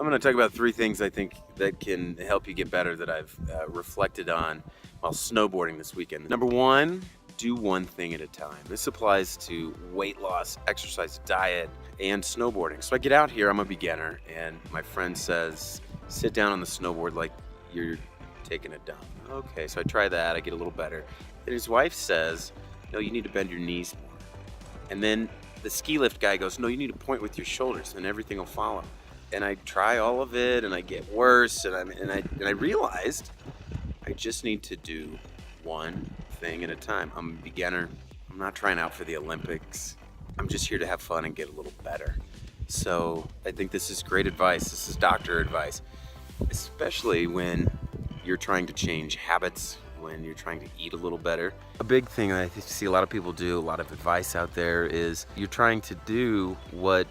I'm going to talk about 3 things I think that can help you get better that I've reflected on while snowboarding this weekend. Number 1, do one thing at a time. This applies to weight loss, exercise, diet, and snowboarding. So I get out here, I'm a beginner, and my friend says, sit down on the snowboard like you're taking a dump. Okay, so I try that, I get a little better. Then his wife says, no, you need to bend your knees more. And then the ski lift guy goes, no, you need to point with your shoulders and everything will follow. And I try all of it and I get worse, and I realized I just need to do one thing at a time. I'm a beginner. I'm not trying out for the Olympics. I'm just here to have fun and get a little better. So I think this is great advice. This is doctor advice, especially when you're trying to change habits, when you're trying to eat a little better. A big thing that I see a lot of people do, a lot of advice out there, is you're trying to do what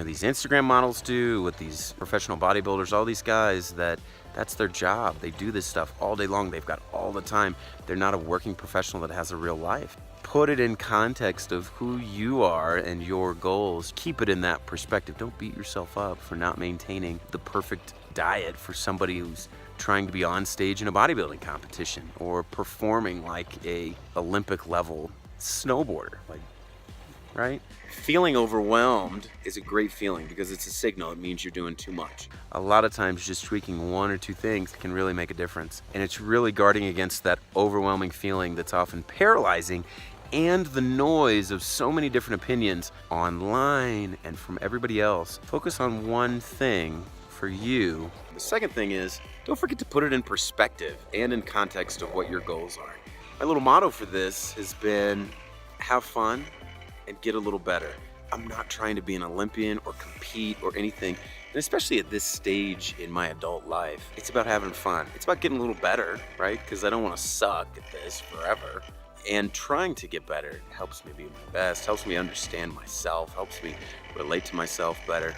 these Instagram models do, what these professional bodybuilders, all these guys, that's their job. They do this stuff all day long. They've got all the time. They're not a working professional that has a real life. Put it in context of who you are and your goals. Keep it in that perspective. Don't beat yourself up for not maintaining the perfect diet for somebody who's trying to be on stage in a bodybuilding competition or performing like a Olympic level snowboarder, right? Feeling overwhelmed is a great feeling because it's a signal. It means you're doing too much. A lot of times just tweaking 1 or 2 things can really make a difference. And it's really guarding against that overwhelming feeling that's often paralyzing and the noise of so many different opinions online and from everybody else. Focus on one thing for you. The second thing is, don't forget to put it in perspective and in context of what your goals are. My little motto for this has been have fun and get a little better. I'm not trying to be an Olympian or compete or anything, and especially at this stage in my adult life, it's about having fun. It's about getting a little better, right? Because I don't want to suck at this forever. And trying to get better helps me be my best, helps me understand myself, helps me relate to myself better.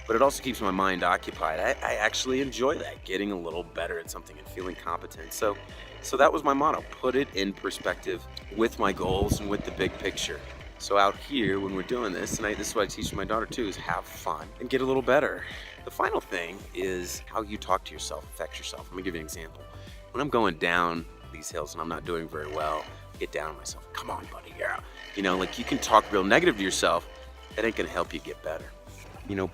But it also keeps my mind occupied. I actually enjoy that, getting a little better at something and feeling competent. So that was my motto, put it in perspective with my goals and with the big picture. So out here, when we're doing this, and this is what I teach my daughter too, is have fun and get a little better. The final thing is how you talk to yourself affects yourself. Let me give you an example. When I'm going down these hills and I'm not doing very well, I get down on myself. Come on, buddy, yeah. You can talk real negative to yourself. It ain't gonna help you get better.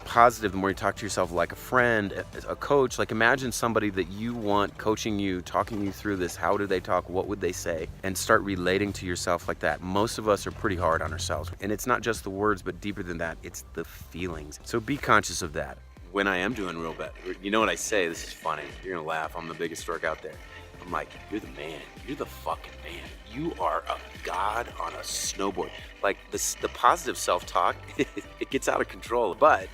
Positive, the more you talk to yourself like a friend, a coach, imagine somebody that you want coaching you, talking you through this. How do they talk? What would they say? And start relating to yourself like that. Most of us are pretty hard on ourselves. And it's not just the words, but deeper than that, it's the feelings. So be conscious of that. When I am doing real bad, you know what I say? This is funny. You're gonna laugh. I'm the biggest dork out there. I'm like, you're the man. You're the fucking man. You are a god on a snowboard. The positive self-talk, it gets out of control, but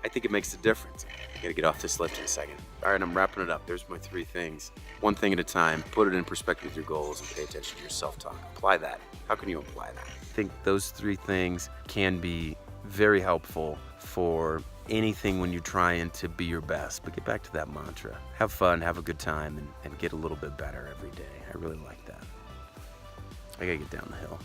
I think it makes a difference. I gotta get off this lift in a second. All right, I'm wrapping it up. There's my 3 things. One thing at a time. Put it in perspective with your goals and pay attention to your self-talk. Apply that. How can you apply that? I think those 3 things can be very helpful for anything when you're trying to be your best. But get back to that mantra. Have fun, have a good time, and get a little bit better every day. I really like that. I gotta get down the hill.